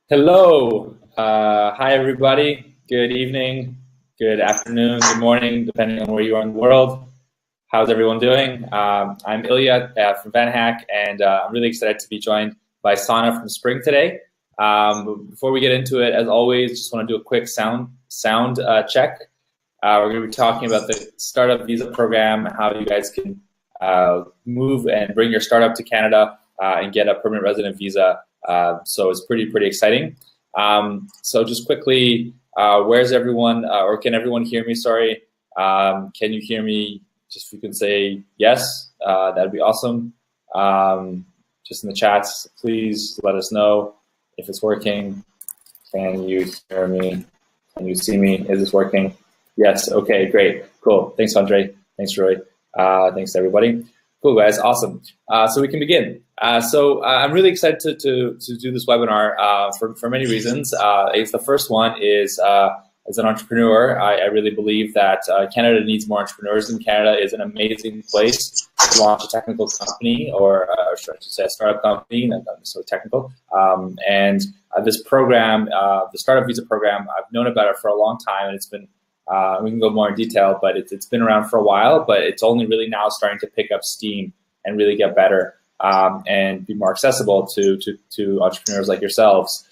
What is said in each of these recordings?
Hello. Hi, everybody. Good evening, good afternoon, good morning, depending on where you are in the world. How's everyone doing? I'm Ilya from VanHack, and I'm really excited to be joined by Sana from Spring today. Before we get into it, as always, just want to do a quick sound check. We're going to be talking about the startup visa program, how you guys can move and bring your startup to Canada and get a permanent resident visa. So it's pretty exciting. So just quickly, where's everyone, or can everyone hear me? Sorry. Can you hear me? Just if you can say yes, that'd be awesome. Just in the chats, please let us know if it's working. Can you hear me? Can you see me? Is this working? Yes. Okay, great. Cool. Thanks, Andre. Thanks, Roy. Thanks, everybody. Cool, guys. Awesome. So we can begin. So I'm really excited to do this webinar for many reasons. I guess the first one is as an entrepreneur, I really believe that Canada needs more entrepreneurs, and Canada is an amazing place to launch a technical company, or should I say a startup company, not so technical. And this program, the startup visa program, I've known about it for a long time, and it's been we can go more in detail, but it's been around for a while, but it's only really now starting to pick up steam and really get better and be more accessible to entrepreneurs like yourselves.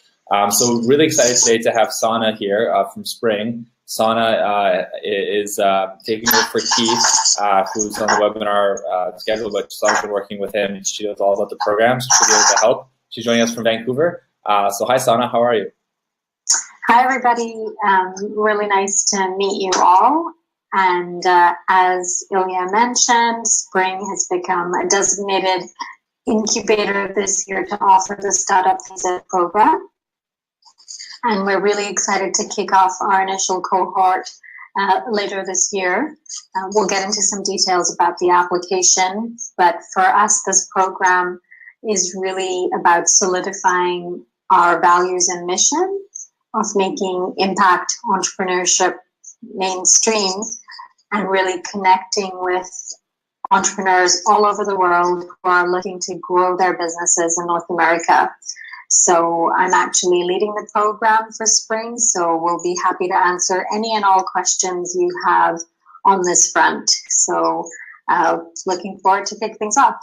So really excited today to have Sana here from Spring. Sana is taking over for Keith, who's on the webinar schedule, but Sana's been working with him. She knows all about the program, so she'll be able to help. She's joining us from Vancouver. So hi, Sana, how are you? Hi, everybody. Really nice to meet you all. And as Ilya mentioned, Spring has become a designated incubator this year to offer the Startup Visa program. And we're really excited to kick off our initial cohort later this year. We'll get into some details about the application, but for us, this program is really about solidifying our values and mission of making impact entrepreneurship mainstream and really connecting with entrepreneurs all over the world who are looking to grow their businesses in North America. So I'm actually leading the program for Spring, so we'll be happy to answer any and all questions you have on this front. So looking forward to kick things off.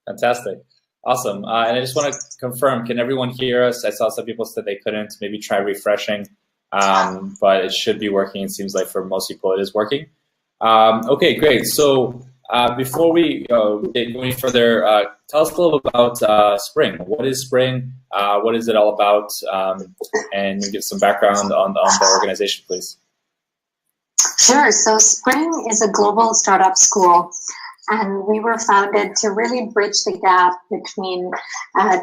Fantastic. Awesome. And I just want to confirm, can everyone hear us? I saw some people said they couldn't. Maybe try refreshing, but it should be working. It seems like for most people it is working. Okay, great. So before we go any further, tell us a little about Spring. What is Spring? What is it all about? And give some background on the organization, please. Sure. So Spring is a global startup school. And we were founded to really bridge the gap between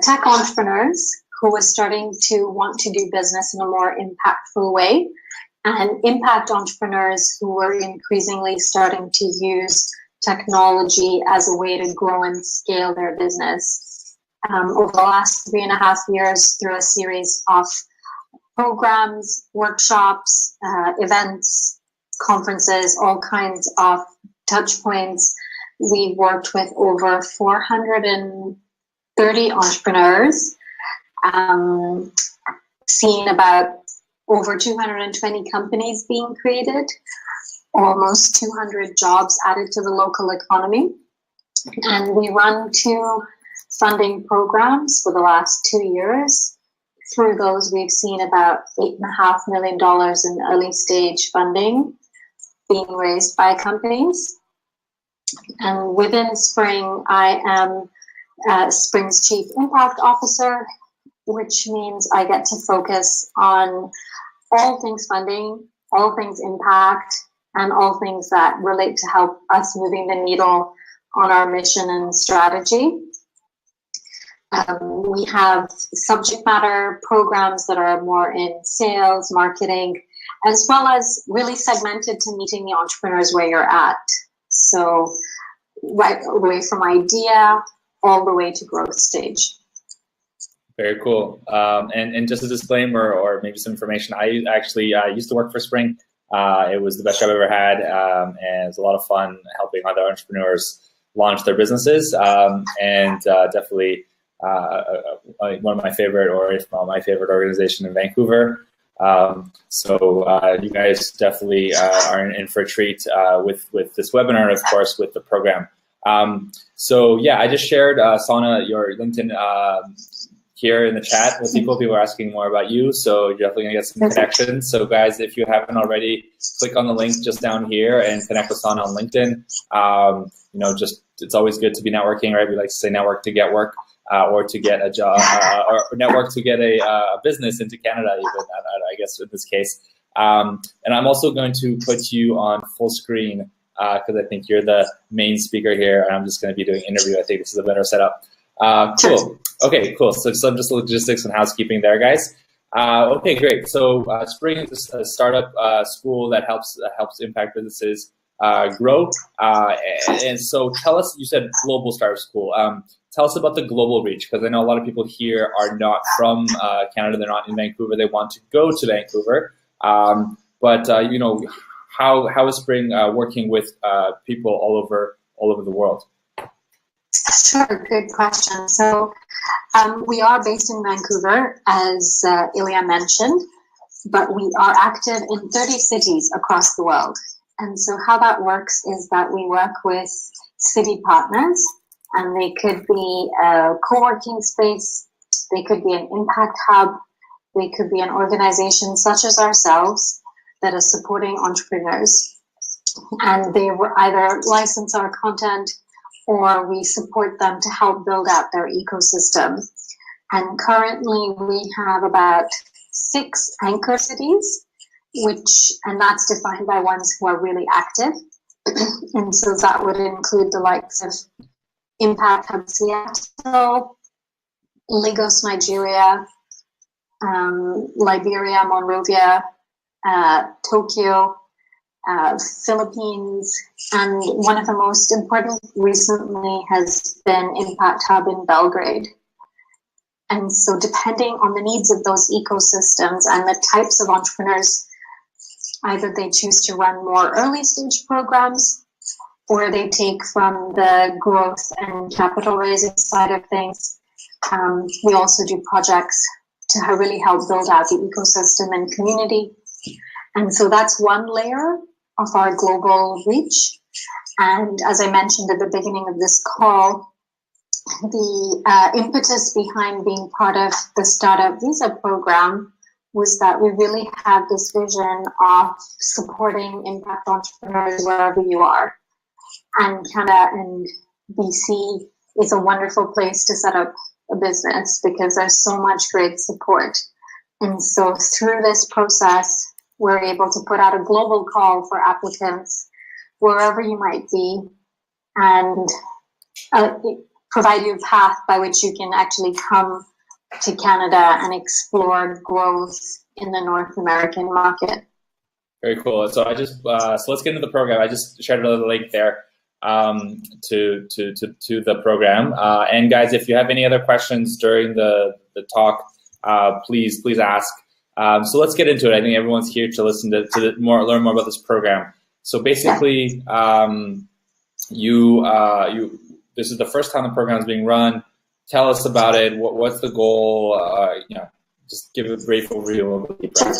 tech entrepreneurs who were starting to want to do business in a more impactful way, and impact entrepreneurs who were increasingly starting to use technology as a way to grow and scale their business. Over the last 3.5 years, through a series of programs, workshops, events, conferences, all kinds of touch points, we worked with over 430 entrepreneurs, seen about over 220 companies being created, almost 200 jobs added to the local economy. And we run 2 funding programs for the last 2 years. Through those, we've seen about $8.5 million in early stage funding being raised by companies. And within Spring, I am Spring's Chief Impact Officer, which means I get to focus on all things funding, all things impact, and all things that relate to help us moving the needle on our mission and strategy. We have subject matter programs that are more in sales, marketing, as well as really segmented to meeting the entrepreneurs where you're at. So right away from idea all the way to growth stage. Very cool. And just a disclaimer, or maybe some information, I actually used to work for Spring. It was the best job I ever had, and it was a lot of fun helping other entrepreneurs launch their businesses, and definitely one of my favorite, or if not my favorite organization in Vancouver. So you guys definitely are in for a treat with this webinar, and of course with the program. So yeah, I just shared, Sana, your LinkedIn here in the chat with people. People are asking more about you, so you're definitely gonna get some connections. So guys, if you haven't already, click on the link just down here and connect with Sana on LinkedIn. Just it's always good to be networking, right? We like to say network to get work, or to get a job, or network to get a business into Canada, even, I guess in this case. And I'm also going to put you on full screen because I think you're the main speaker here, and I'm just going to be doing interview. I think this is a better setup. Cool. Okay, cool. So some just logistics and housekeeping there, guys. Okay, great. So Spring is a startup school that helps impact businesses grow. And so tell us, you said global startup school. Tell us about the global reach, because I know a lot of people here are not from Canada. They're not in Vancouver. They want to go to Vancouver. But how is Spring working with people all over the world? Sure, good question. So we are based in Vancouver, as Ilya mentioned, but we are active in 30 cities across the world. And so how that works is that we work with city partners, and they could be a co-working space, they could be an impact hub, they could be an organization such as ourselves that is supporting entrepreneurs. And they will either license our content, or we support them to help build out their ecosystem. And currently we have about 6 anchor cities, and that's defined by ones who are really active. And so that would include the likes of Impact Hub Seattle, Lagos, Nigeria, Liberia, Monrovia, Tokyo, Philippines, and one of the most important recently has been Impact Hub in Belgrade. And so depending on the needs of those ecosystems and the types of entrepreneurs, either they choose to run more early stage programs, or they take from the growth and capital raising side of things. We also do projects to really help build out the ecosystem and community. And so that's one layer of our global reach. And as I mentioned at the beginning of this call, the impetus behind being part of the Startup Visa program was that we really have this vision of supporting impact entrepreneurs wherever you are. And Canada and BC is a wonderful place to set up a business because there's so much great support. And so through this process, we're able to put out a global call for applicants wherever you might be, and provide you a path by which you can actually come to Canada and explore growth in the North American market. Very cool. So I just so let's get into the program. I just shared a little link there to the program. And guys, if you have any other questions during the talk, please ask. So let's get into it. I think everyone's here to listen to learn more about this program. So basically, this is the first time the program is being run. Tell us about it. What's the goal? Just give a brief overview of the program.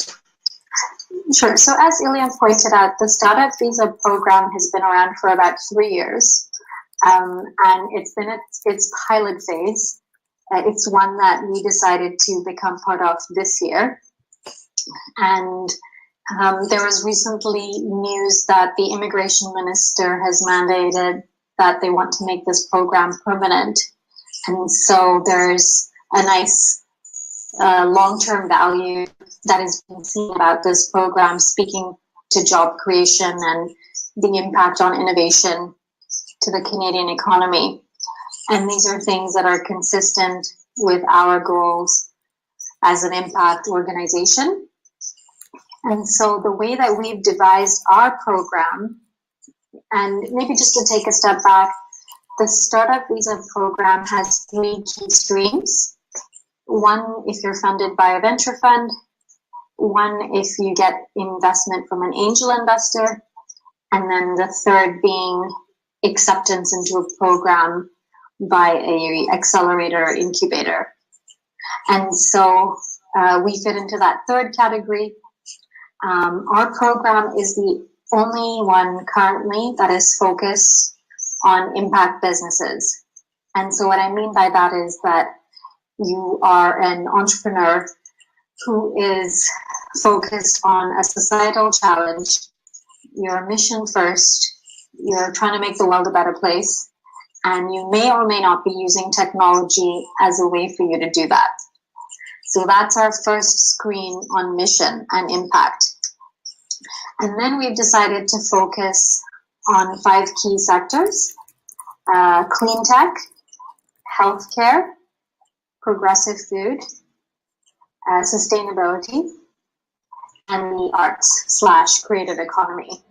Sure. So as Ilya pointed out, the Startup Visa program has been around for about 3 years, and it's been its pilot phase. It's one that we decided to become part of this year. And there was recently news that the immigration minister has mandated that they want to make this program permanent. And so there's a nice long-term value that is being seen about this program, speaking to job creation and the impact on innovation to the Canadian economy. And these are things that are consistent with our goals as an impact organization. And so the way that we've devised our program, and maybe just to take a step back, the Startup Visa program has 3 key streams. One, if you're funded by a venture fund. One, if you get investment from an angel investor. And then the third being acceptance into a program by a accelerator incubator. And so we fit into that third category. Our program is the only one currently that is focused on impact businesses. And so what I mean by that is that you are an entrepreneur who is focused on a societal challenge. You're mission first. You're trying to make the world a better place. And you may or may not be using technology as a way for you to do that. So that's our first screen on mission and impact. And then we've decided to focus on 5 key sectors: clean tech, healthcare, progressive food, sustainability, and the arts/creative economy.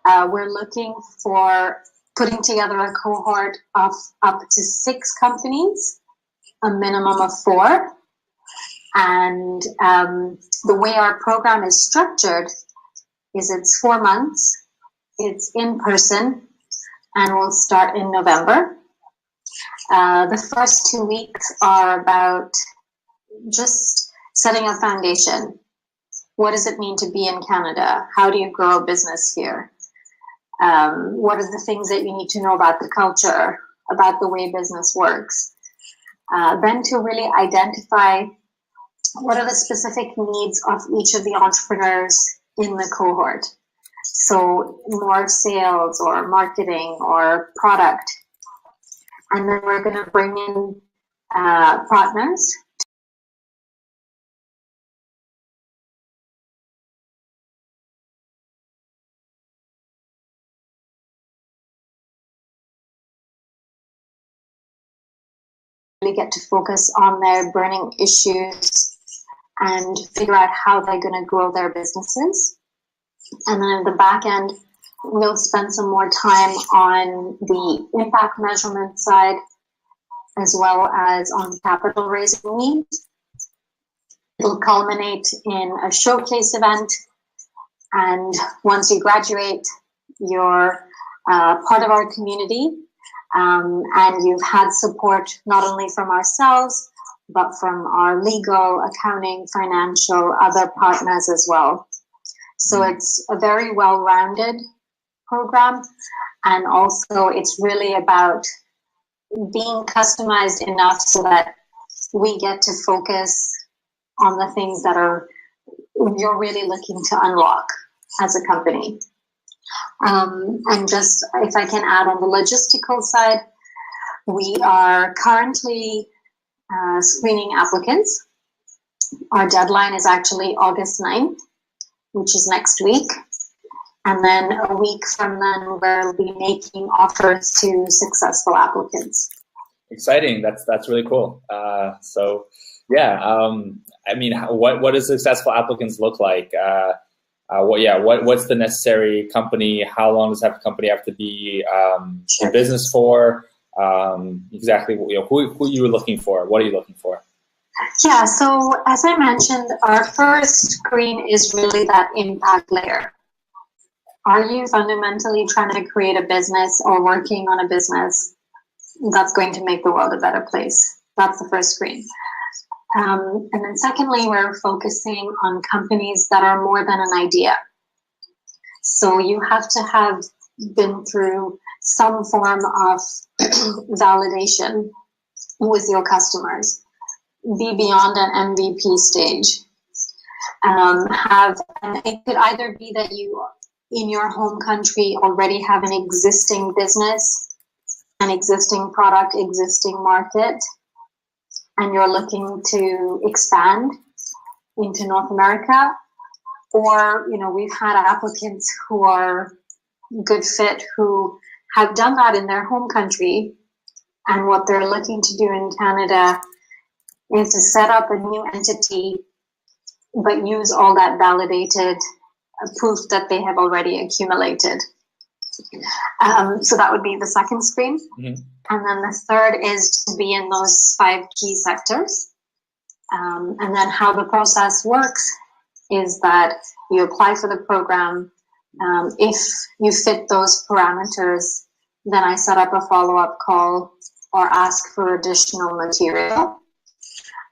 We're looking for putting together a cohort of up to 6 companies, a minimum of 4. And the way our program is structured is it's 4 months, it's in person, and we'll start in November. The first 2 weeks are about just setting a foundation. What does it mean to be in Canada? How do you grow a business here? What are the things that you need to know about the culture, about the way business works? Then to really identify what are the specific needs of each of the entrepreneurs in the cohort. So more sales or marketing or product. And then we're going to bring in partners. Really get to focus on their burning issues and figure out how they're going to grow their businesses. And then at the back end, we'll spend some more time on the impact measurement side, as well as on capital raising needs. It'll culminate in a showcase event. And once you graduate, you're part of our community. And you've had support not only from ourselves, but from our legal, accounting, financial, other partners as well. So it's a very well-rounded program. And also it's really about being customized enough so that we get to focus on the things that you're really looking to unlock as a company. And just if I can add on the logistical side, we are currently screening applicants. Our deadline is actually August 9th, which is next week. And then a week from then, we'll be making offers to successful applicants. Exciting. That's really cool. So yeah, I mean, what does successful applicants look like? What's the necessary company? How long does that company have to be in business for? Exactly, who you were looking for? What are you looking for? Yeah, so as I mentioned, our first screen is really that impact layer. Are you fundamentally trying to create a business or working on a business that's going to make the world a better place? That's the first screen. And then secondly, we're focusing on companies that are more than an idea. So you have to have been through some form of validation with your customers, be beyond an MVP stage. And it could either be that you, in your home country, already have an existing business, an existing product, existing market, and you're looking to expand into North America. Or, we've had applicants who are good fit, who have done that in their home country, and what they're looking to do in Canada is to set up a new entity, but use all that validated proof that they have already accumulated. So that would be the second screen. Mm-hmm. And then the third is to be in those 5 key sectors. And then how the process works is that you apply for the program. If you fit those parameters, Then I set up a follow-up call or ask for additional material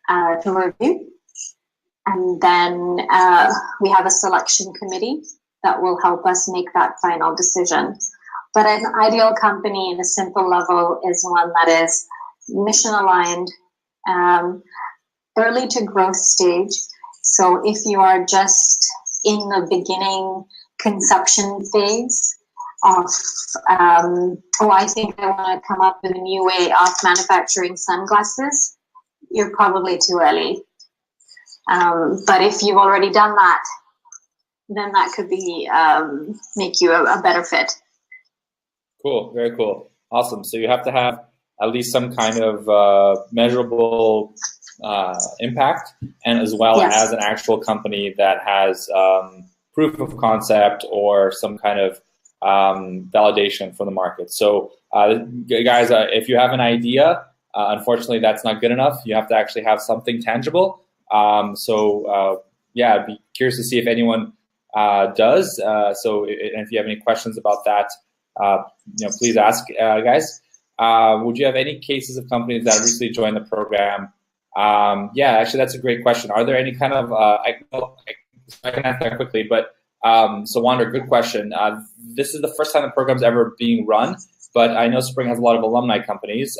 to review. And then we have a selection committee that will help us make that final decision. But an ideal company in a simple level is one that is mission aligned, early to growth stage. So if you are just in the beginning conception phase of, I think I want to come up with a new way of manufacturing sunglasses, you're probably too early. But if you've already done that, then that could be make you a better fit. Cool, very cool, awesome. So you have to have at least some kind of measurable impact, and as well Yes. as an actual company that has proof of concept or some kind of validation from the market. So guys, if you have an idea, unfortunately that's not good enough. You have to actually have something tangible. Yeah, I'd be curious to see if anyone does. So if you have any questions about that, please ask, guys. Would you have any cases of companies that recently joined the program? Yeah, actually, that's a great question. Are there any kind of, I can answer that quickly, but so Wander, good question. This is the first time the program's ever being run, but I know Spring has a lot of alumni companies.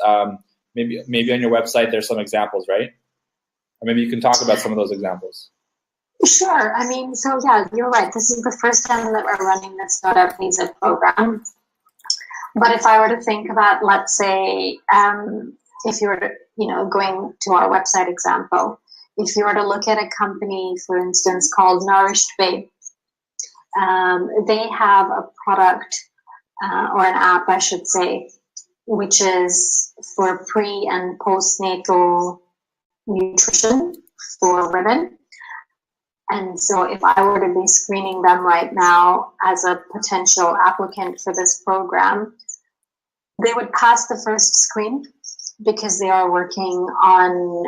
Maybe on your website there's some examples, right? Or maybe you can talk about some of those examples. Sure. I mean, so yeah, you're right. This is the first time that we're running the startup visa program. But if I were to think about, let's say, if you were to, going to our website example, if you were to look at a company, for instance, called Nourished Babe, they have a product or an app, I should say, which is for pre and postnatal nutrition for women. And so if I were to be screening them right now as a potential applicant for this program, they would pass the first screen because they are working on,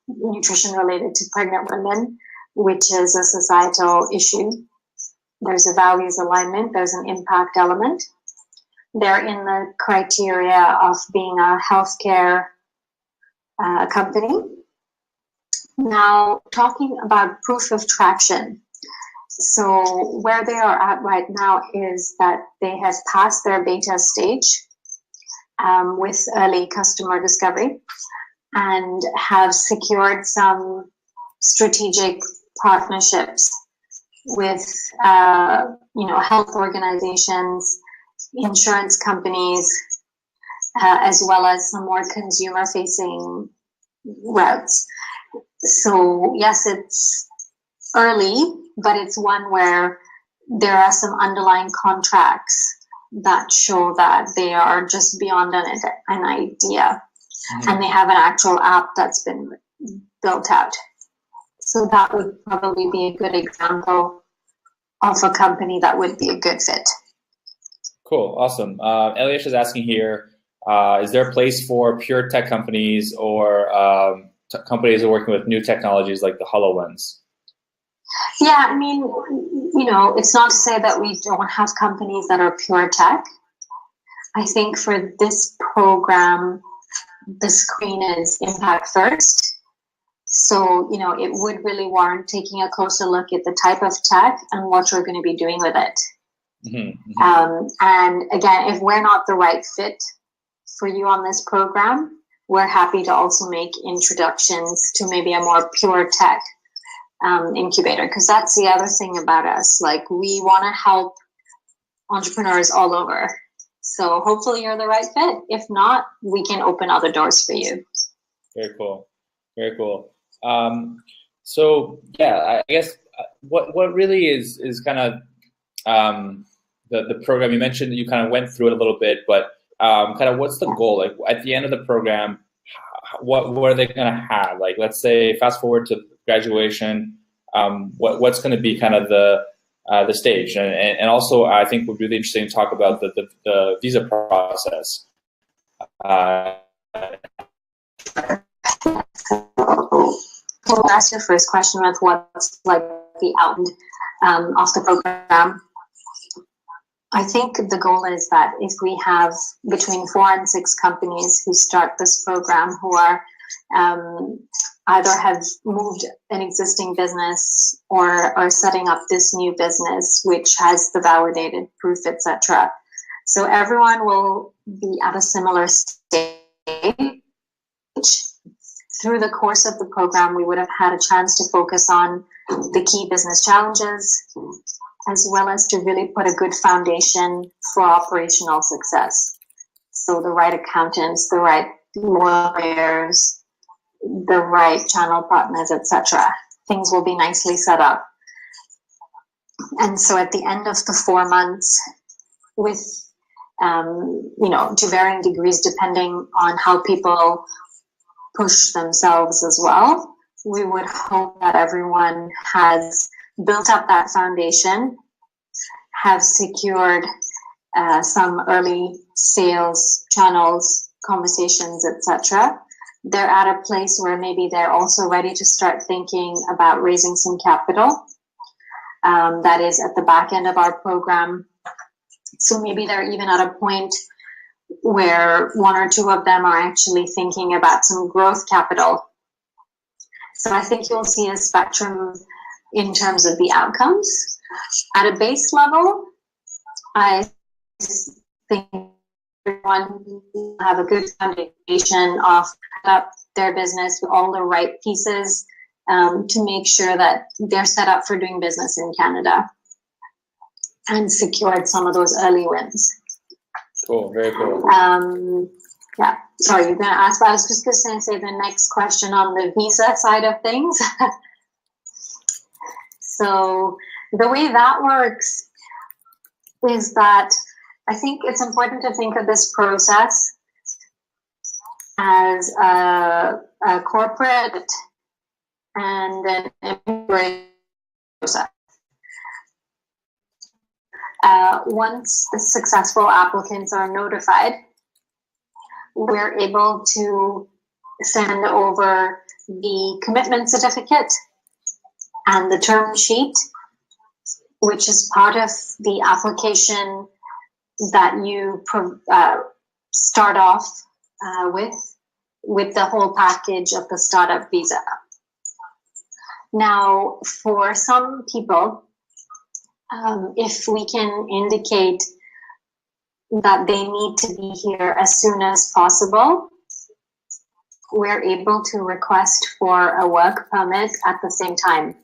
nutrition related to pregnant women, which is a societal issue. There's a values alignment. There's an impact element. They're in the criteria of being a healthcare company. Now, talking about proof of traction. So where they are at right now is that they have passed their beta stage with early customer discovery and have secured some strategic partnerships with, health organizations, insurance companies, as well as some more consumer-facing routes. So yes, it's early, but it's one where there are some underlying contracts that show that they are just beyond an idea, and they have an actual app that's been built out. So that would probably be a good example of a company that would be a good fit. Cool, awesome. Eliash is asking here, is there a place for pure tech companies or companies that are working with new technologies like the HoloLens? Yeah, I mean, it's not to say that we don't have companies that are pure tech. I think for this program, the screen is impact first. So, it would really warrant taking a closer look at the type of tech and what you're going to be doing with it. And again, if we're not the right fit for you on this program, we're happy to also make introductions to maybe a more pure tech incubator, because that's the other thing about us. Like, we want to help entrepreneurs all over. So hopefully you're the right fit. If not, we can open other doors for you. Very cool. Very cool. So yeah, I guess what really is kind of the program. You mentioned that you kind of went through it a little bit, but kind of what's the goal? Like at the end of the program, what are they going to have? Like, let's say fast forward to graduation, what's going to be kind of the stage? And also, I think would be really interesting to talk about the visa process. We'll ask your first question with what's like the outcome of the program. I think the goal is that if we have between 4 and 6 companies who start this program who are either have moved an existing business or are setting up this new business, which has the validated proof, etc. So everyone will be at a similar stage. Through the course of the program, we would have had a chance to focus on the key business challenges, as well as to really put a good foundation for operational success. So the right accountants, the right lawyers, the right channel partners, etc. Things will be nicely set up. And so at the end of the 4 months, with to varying degrees depending on how people push themselves as well, we would hope that everyone has built up that foundation, have secured some early sales channels, conversations, etc. They're at a place where maybe they're also ready to start thinking about raising some capital. That is at the back end of our program. So maybe they're even at a point where 1 or 2 of them are actually thinking about some growth capital. So I think you'll see a spectrum in terms of the outcomes. At a base level, I think everyone will have a good foundation of up their business with all the right pieces to make sure that they're set up for doing business in Canada and secured some of those early wins. Cool, very cool. Yeah, sorry, you're going to ask, but I was just going to say the next question on the visa side of things. So the way that works is that I think it's important to think of this process as a corporate and an immigration process. Once the successful applicants are notified, we're able to send over the commitment certificate and the term sheet, which is part of the application that you start off with the whole package of the startup visa. Now, for some people, if we can indicate that they need to be here as soon as possible, we're able to request for a work permit at the same time.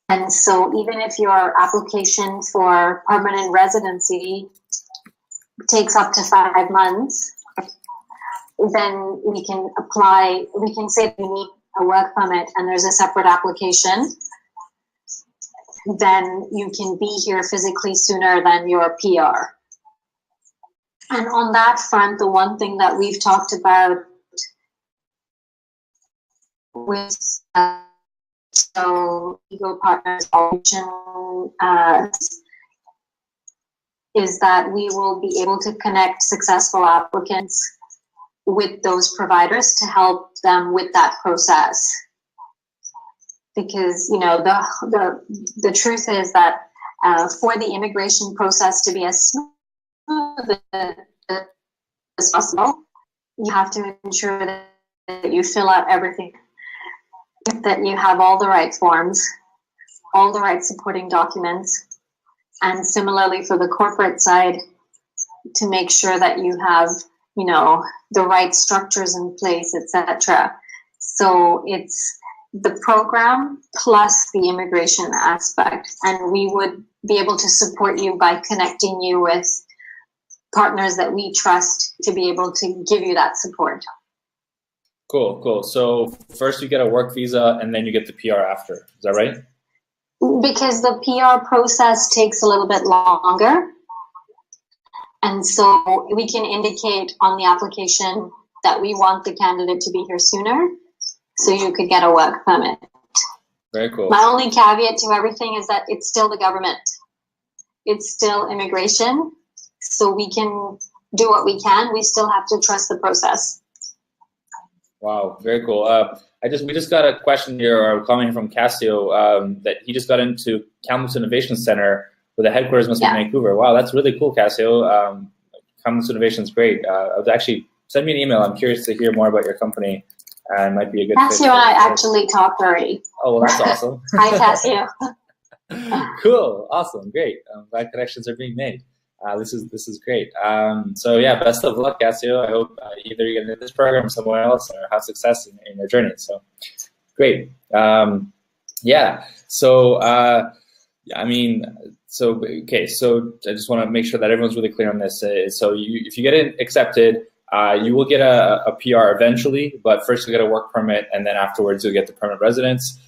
And so even if your application for permanent residency takes up to 5 months, then we can apply, we can say we need a work permit and there's a separate application, then you can be here physically sooner than your PR. And on that front, the one thing that we've talked about with so legal partners is that we will be able to connect successful applicants with those providers to help them with that process. Because the truth is that for the immigration process to be as smooth as possible, you have to ensure that you fill out everything, that you have all the right forms, all the right supporting documents, and similarly for the corporate side, to make sure that you have, the right structures in place, etc. So it's the program plus the immigration aspect, and we would be able to support you by connecting you with partners that we trust to be able to give you that support. Cool. So first you get a work visa and then you get the PR after. Is that right? Because the PR process takes a little bit longer. And so we can indicate on the application that we want the candidate to be here sooner, so you could get a work permit. Very cool. My only caveat to everything is that it's still the government. It's still immigration. So we can do what we can. We still have to trust the process. Wow, very cool. We just got a question here, or a comment from Cassio, that he just got into Kamloops Innovation Center. but the headquarters must be in Vancouver. Wow, that's really cool, Cassio. Commons Innovation is great. I was actually, send me an email. I'm curious to hear more about your company. It might be a good Cassio and I actually talk already. Oh, well, that's awesome. Hi, Cassio. Cool, awesome, great. Glad connections are being made. This is great. So yeah, best of luck, Cassio. I hope either you get into this program or somewhere else, or have success in your journey. So great. Yeah. So I mean, so okay. So I just want to make sure that everyone's really clear on this. So if you get accepted, you will get a PR eventually, but first you get a work permit, and then afterwards you'll get the permanent residence.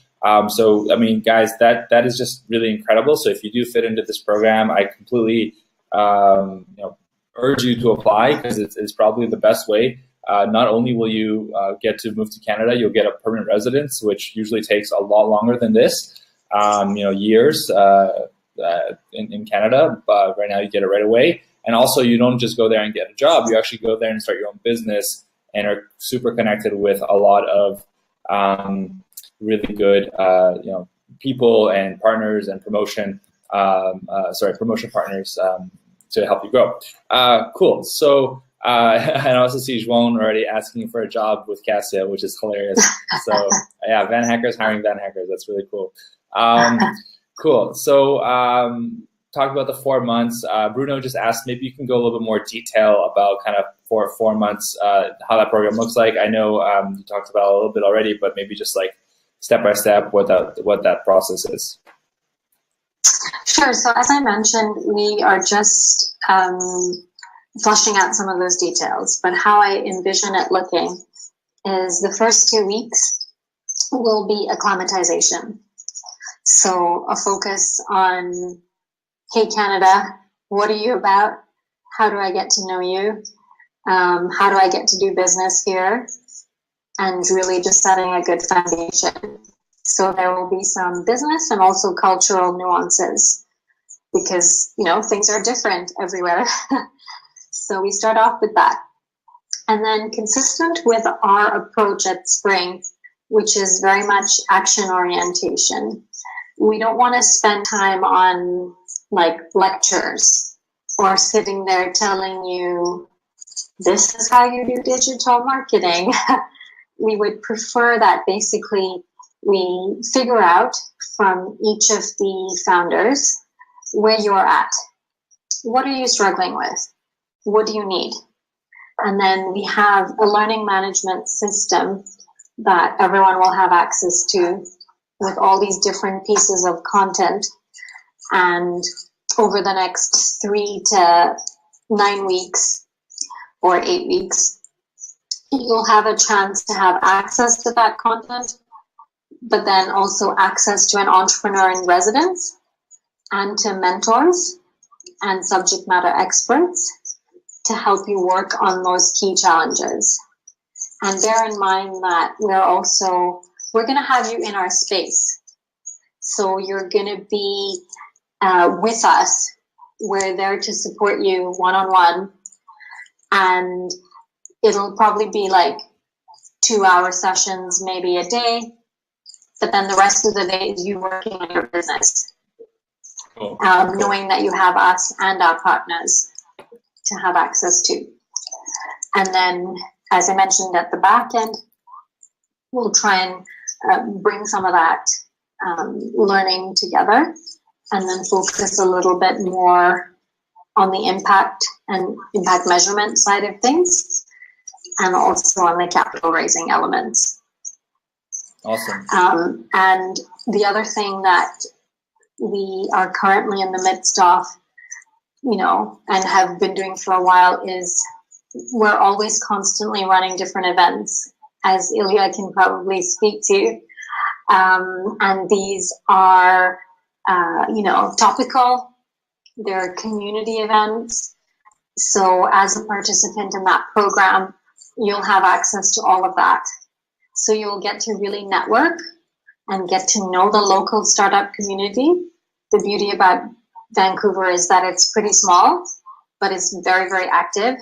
So I mean, guys, that is just really incredible. So if you do fit into this program, I completely urge you to apply, because it's probably the best way. Not only will you get to move to Canada, you'll get a permanent residence, which usually takes a lot longer than this. Years in Canada, but right now you get it right away. And also, you don't just go there and get a job; you actually go there and start your own business, and are super connected with a lot of really good, people and partners and promotion partners to help you grow. Cool. So, and I also see Joan already asking for a job with Cassio, which is hilarious. So, yeah, VanHackers hiring VanHackers. That's really cool. Cool. So, talk about the 4 months. Bruno just asked, maybe you can go a little bit more detail about kind of for 4 months, how that program looks like. I know you talked about it a little bit already, but maybe just like step by step what that process is. Sure. So as I mentioned, we are just fleshing out some of those details. But how I envision it looking is the first 2 weeks will be acclimatization. So a focus on, hey, Canada, what are you about? How do I get to know you? How do I get to do business here? And really just setting a good foundation. So there will be some business and also cultural nuances, because, things are different everywhere. So we start off with that. And then consistent with our approach at Spring, which is very much action orientation, we don't want to spend time on like lectures or sitting there telling you, this is how you do digital marketing. We would prefer that basically we figure out from each of the founders where you're at. What are you struggling with? What do you need? And then we have a learning management system that everyone will have access to, with all these different pieces of content. And over the next 3 to 9 weeks or 8 weeks, you'll have a chance to have access to that content, but then also access to an entrepreneur in residence and to mentors and subject matter experts to help you work on those key challenges. And bear in mind that we're going to have you in our space. So you're going to be with us. We're there to support you one-on-one. And it'll probably be like 2-hour sessions, maybe a day. But then the rest of the day is you working on your business. Cool. Knowing that you have us and our partners to have access to. And then, as I mentioned at the back end, we'll try and bring some of that learning together, and then focus a little bit more on the impact and impact measurement side of things, and also on the capital raising elements. Awesome. And the other thing that we are currently in the midst of, and have been doing for a while, is we're always constantly running different events, as Ilya can probably speak to. And these are, topical. They're community events. So as a participant in that program, you'll have access to all of that. So you'll get to really network and get to know the local startup community. The beauty about Vancouver is that it's pretty small, but it's very, very active.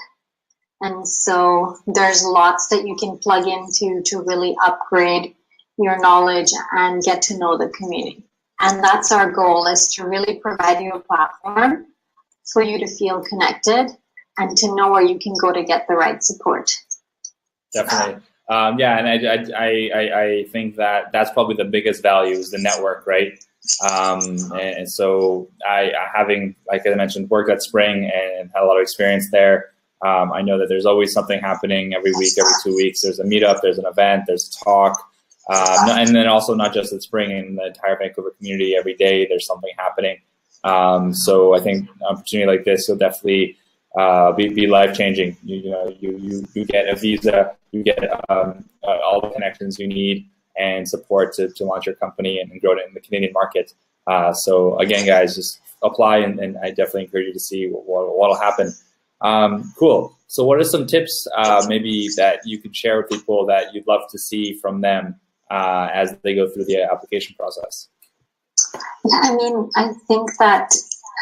And so there's lots that you can plug into to really upgrade your knowledge and get to know the community. And that's our goal, is to really provide you a platform for you to feel connected and to know where you can go to get the right support. Definitely. Yeah, and I think that that's probably the biggest value, is the network, right? And so having, like I mentioned, worked at Spring and had a lot of experience there, I know that there's always something happening every week, every 2 weeks. There's a meetup, there's an event, there's a talk. And then also not just at Spring, in the entire Vancouver community, every day there's something happening. So I think an opportunity like this will definitely be life-changing. You get a visa, you get all the connections you need and support to launch your company and grow it in the Canadian market. So again, guys, just apply, and I definitely encourage you to see what'll happen. Cool. So what are some tips maybe that you could share with people that you'd love to see from them as they go through the application process? Yeah, I mean, I think that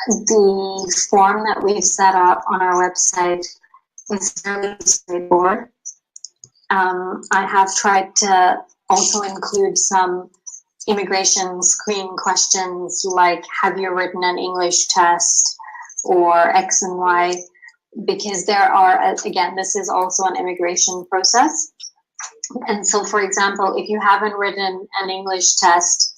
the form that we've set up on our website is really straightforward. I have tried to also include some immigration screening questions like, have you written an English test, or X and Y, because there are, again, this is also an immigration process. And so, for example, if you haven't written an English test,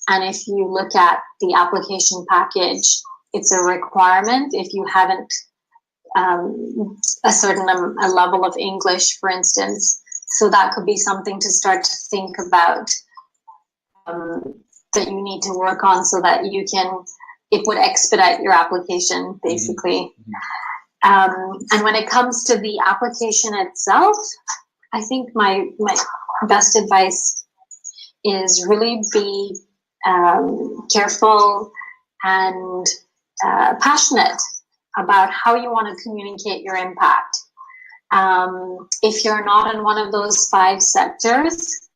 and if you look at the application package, it's a requirement if you haven't a certain a level of English, for instance. So that could be something to start to think about, that you need to work on, so that it would expedite your application, basically. Mm-hmm. And when it comes to the application itself, I think my best advice is really be careful and passionate about how you want to communicate your impact. If you're not in one of those 5 sectors,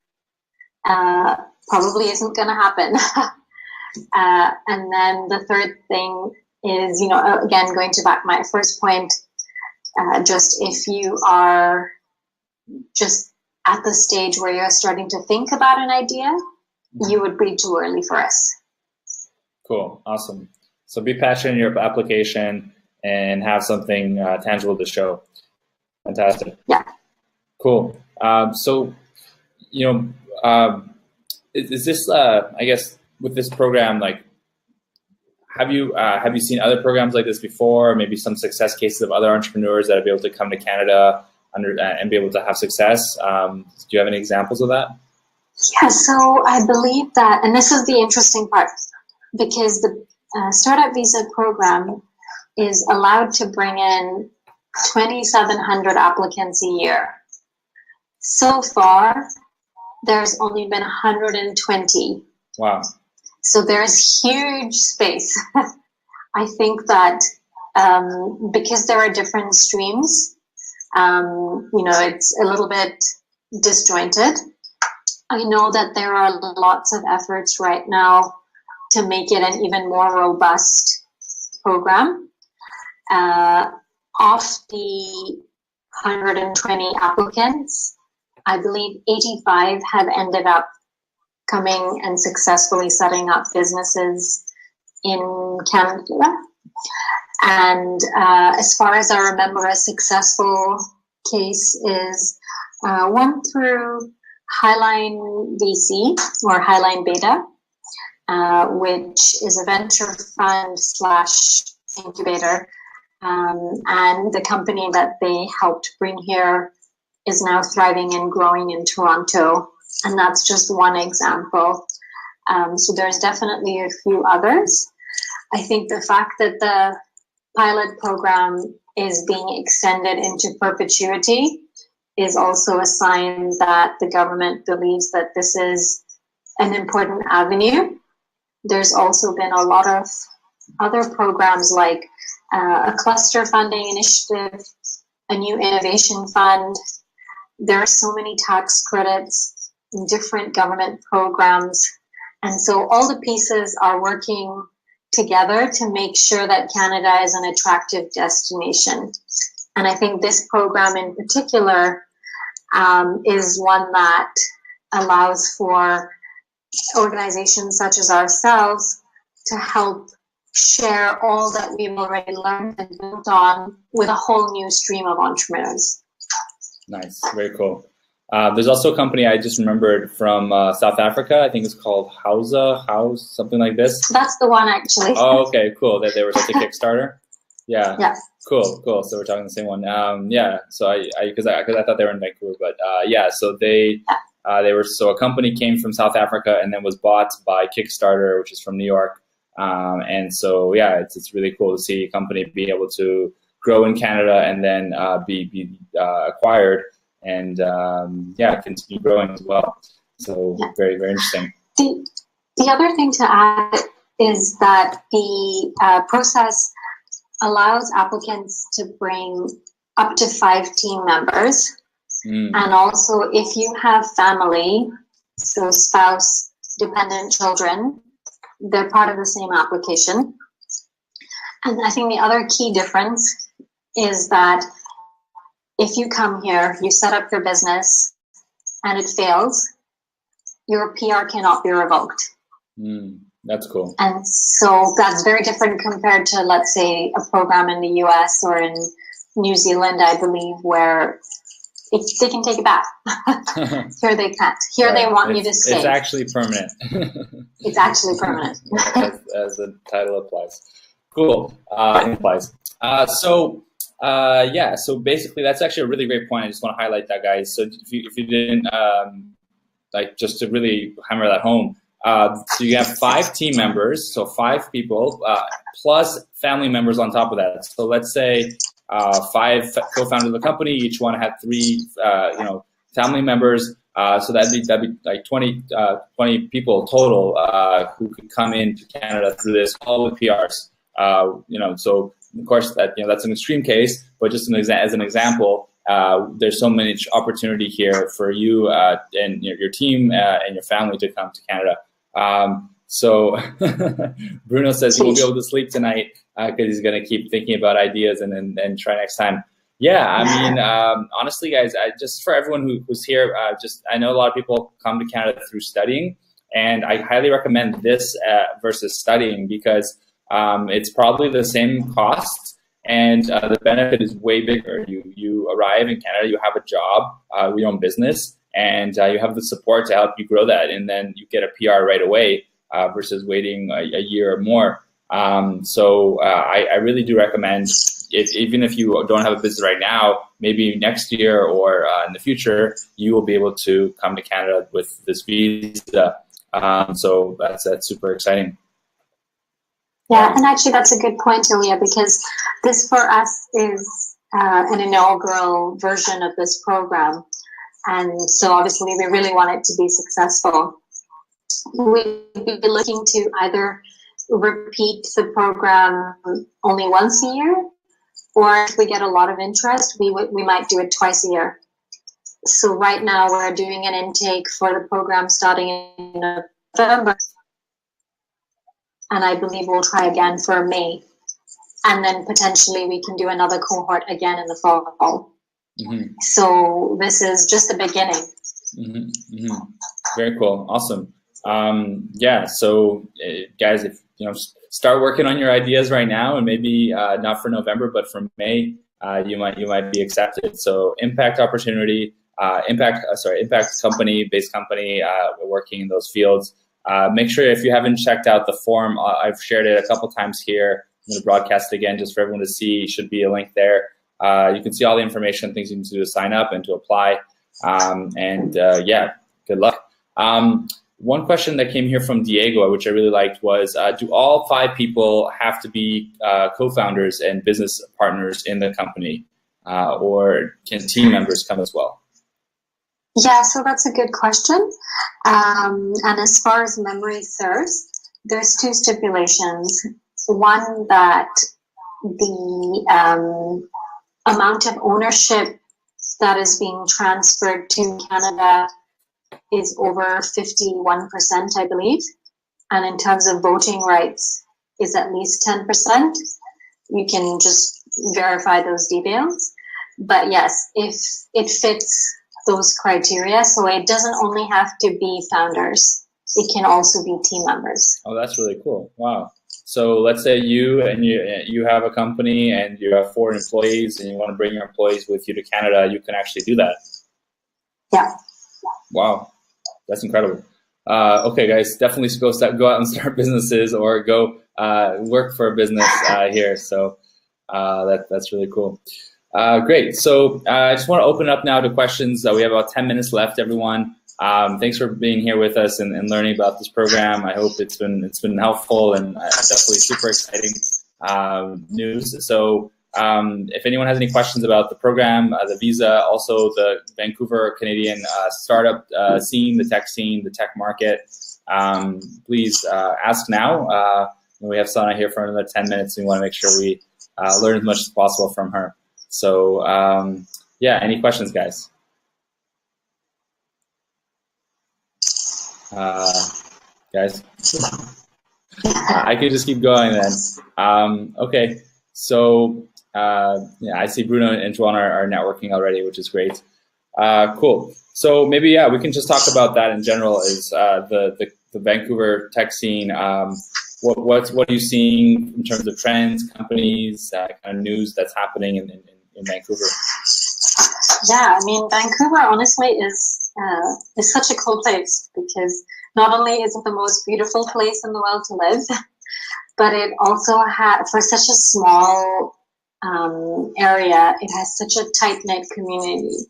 probably isn't going to happen. And then the third thing is, again, going to back my first point, just if you are just at the stage where you're starting to think about an idea, you would be too early for us. Cool. Awesome. So be passionate in your application and have something tangible to show. Fantastic. Yeah. Cool. So, is this, I guess, with this program, like, have you seen other programs like this before? Maybe some success cases of other entrepreneurs that have been able to come to Canada and be able to have success. Do you have any examples of that? Yeah, so I believe that, and this is the interesting part, because the startup visa program is allowed to bring in 2,700 applicants a year. So far, there's only been 120. Wow. So there's huge space. I think that because there are different streams, it's a little bit disjointed. I know that there are lots of efforts right now to make it an even more robust program. Of the 120 applicants, I believe 85 have ended up coming and successfully setting up businesses in Canada. And as far as I remember, a successful case is one through Highline VC, or Highline Beta, which is a venture fund / incubator. And the company that they helped bring here is now thriving and growing in Toronto. And that's just one example. So there's definitely a few others. I think the fact that the pilot program is being extended into perpetuity is also a sign that the government believes that this is an important avenue. There's also been a lot of other programs like a cluster funding initiative, a new innovation fund. There are so many tax credits, different government programs. And so all the pieces are working together to make sure that Canada is an attractive destination. And I think this program in particular is one that allows for organizations such as ourselves to help share all that we've already learned and built on with a whole new stream of entrepreneurs. Nice, very cool. There's also a company I just remembered from South Africa. I think it's called House, something like this. That's the one, actually. Oh, okay, cool. That they were such a Kickstarter. Yeah. Yeah. Cool. So we're talking the same one. Yeah. So because I thought they were in Vancouver, but yeah. So they were, so a company came from South Africa and then was bought by Kickstarter, which is from New York. And so yeah, it's really cool to see a company be able to grow in Canada and then be acquired and yeah, continue growing as well. So very, very interesting. The other thing to add is that the process allows applicants to bring up to 5 team members. And also, if you have family, so spouse, dependent children, they're part of the same application. And I think the other key difference is that if you come here, you set up your business, and it fails, your PR cannot be revoked. That's cool. And so that's very different compared to, let's say, a program in the US or in New Zealand, I believe, where they can take it back. Here they can't. Here they want you to stay. It's actually permanent. It's actually permanent. as the title applies. Cool. Implies. Yeah, so basically that's actually a really great point. I just want to highlight that, guys. So if you didn't, like, just to really hammer that home, so you have 5 team members, so 5 people, plus family members on top of that. So let's say 5 co-founders of the company, each one had 3, family members. So that'd be like 20 people total who could come into Canada through this, all with PRs. So of course that's an extreme case, but just as an example, there's so much opportunity here for you and your team and your family to come to Canada. So Bruno says he won't be able to sleep tonight because he's going to keep thinking about ideas and then try next time. Yeah, I mean, honestly, guys, just for everyone who's here, I know a lot of people come to Canada through studying, and I highly recommend this versus studying because it's probably the same cost, and the benefit is way bigger. You arrive in Canada, you have a job, your own business, and you have the support to help you grow that, and then you get a PR right away versus waiting a year or more. So I really do recommend, even if you don't have a business right now, maybe next year or in the future, you will be able to come to Canada with this visa. So that's super exciting. Yeah, and actually that's a good point, Ilya, because this for us is an inaugural version of this program. And so obviously we really want it to be successful. We'd be looking to either repeat the program only once a year, or if we get a lot of interest, we might do it twice a year. So right now we're doing an intake for the program starting in November, and I believe we'll try again for May, and then potentially we can do another cohort again in the fall. Mm-hmm. So this is just the beginning. Mm-hmm. Mm-hmm. Very cool. Awesome. Yeah. So guys, if start working on your ideas right now, and maybe not for November, but for May, you might be accepted. So impact opportunity, impact company, based company, working in those fields. Make sure if you haven't checked out the form, I've shared it a couple times here. I'm going to broadcast it again just for everyone to see. Should be a link there. You can see all the information, things you can do to sign up and to apply. Yeah, good luck. One question that came here from Diego, which I really liked, was do all 5 people have to be co-founders and business partners in the company, or can team members come as well? Yeah, so that's a good question. And as far as memory serves, there's 2 stipulations. One, that the amount of ownership that is being transferred to Canada is over 51%, I believe. And in terms of voting rights, is at least 10%. You can just verify those details. But yes, if it fits those criteria, so it doesn't only have to be founders. it can also be team members. Oh, that's really cool. Wow. So let's say you have a company and you have 4 employees and you want to bring your employees with you to Canada, you can actually do that. Yeah. Wow, that's incredible. Okay, guys, definitely go out and start businesses or go work for a business here. So that's really cool. Great. So I just want to open up now to questions. We have about 10 minutes left, everyone. Thanks for being here with us and learning about this program. I hope it's been helpful and definitely super exciting news. So if anyone has any questions about the program, the visa, also the Vancouver Canadian startup scene, the tech scene, the tech market, please ask now. We have Sana here for another 10 minutes. We want to make sure we learn as much as possible from her. So yeah, any questions, guys? Guys, I could just keep going then. Okay, so yeah, I see Bruno and Joan are networking already, which is great. Cool. So maybe we can just talk about that in general. Is the Vancouver tech scene? What are you seeing in terms of trends, companies, kind of news that's happening in Vancouver? Yeah, I mean, Vancouver honestly is such a cool place because not only is it the most beautiful place in the world to live, but it also has, for such a small area, it has such a tight-knit community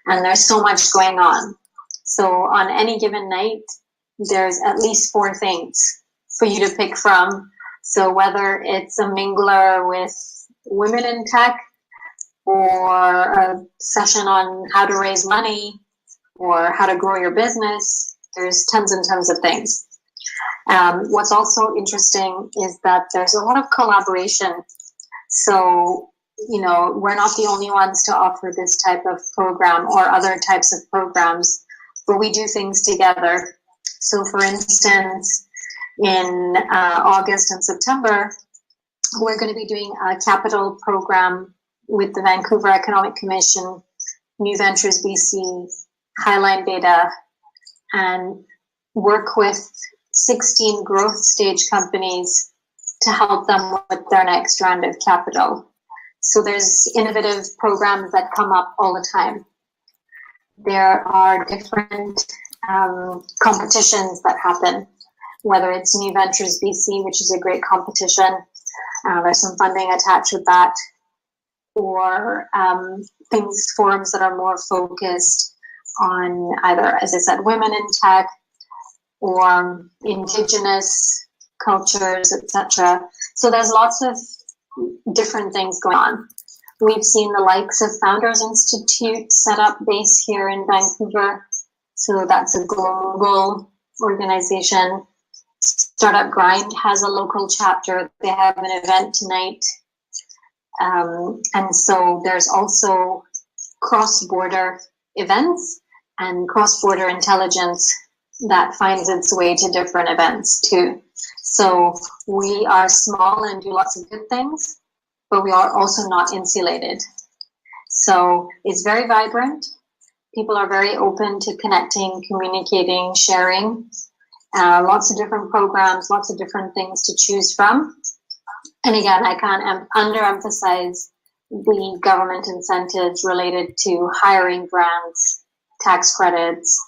and there's so much going on. So on any given night, there's at least 4 things for you to pick from. So whether it's a mingler with women in tech, or a session on how to raise money or how to grow your business, there's tons and tons of things. What's also interesting is that there's a lot of collaboration. So, you know, we're not the only ones to offer this type of program or other types of programs, but we do things together. So for instance, in August and September, we're going to be doing a capital program with the Vancouver Economic Commission, New Ventures BC, Highline Beta, and work with 16 growth stage companies to help them with their next round of capital. So there's innovative programs that come up all the time. There are different competitions that happen, whether it's New Ventures BC, which is a great competition. There's some funding attached with that. Or forums that are more focused on either, as I said, women in tech or indigenous cultures, etc. So there's lots of different things going on. We've seen the likes of Founders Institute set up base here in Vancouver. So that's a global organization. Startup Grind has a local chapter. They have an event tonight. And so there's also cross-border events and cross-border intelligence that finds its way to different events too. So we are small and do lots of good things, but we are also not insulated. So it's very vibrant. People are very open to connecting, communicating, sharing. Lots of different programs, lots of different things to choose from. And again, I can't underemphasize the government incentives related to hiring grants, tax credits,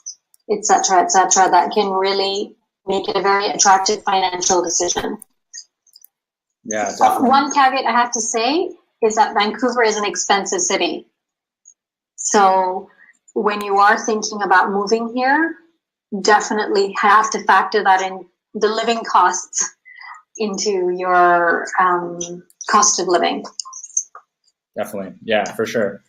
et cetera, that can really make it a very attractive financial decision. Yeah, definitely. One caveat I have to say is that Vancouver is an expensive city. So when you are thinking about moving here, definitely have to factor that in, the living costs, into your cost of living. Definitely, yeah, for sure.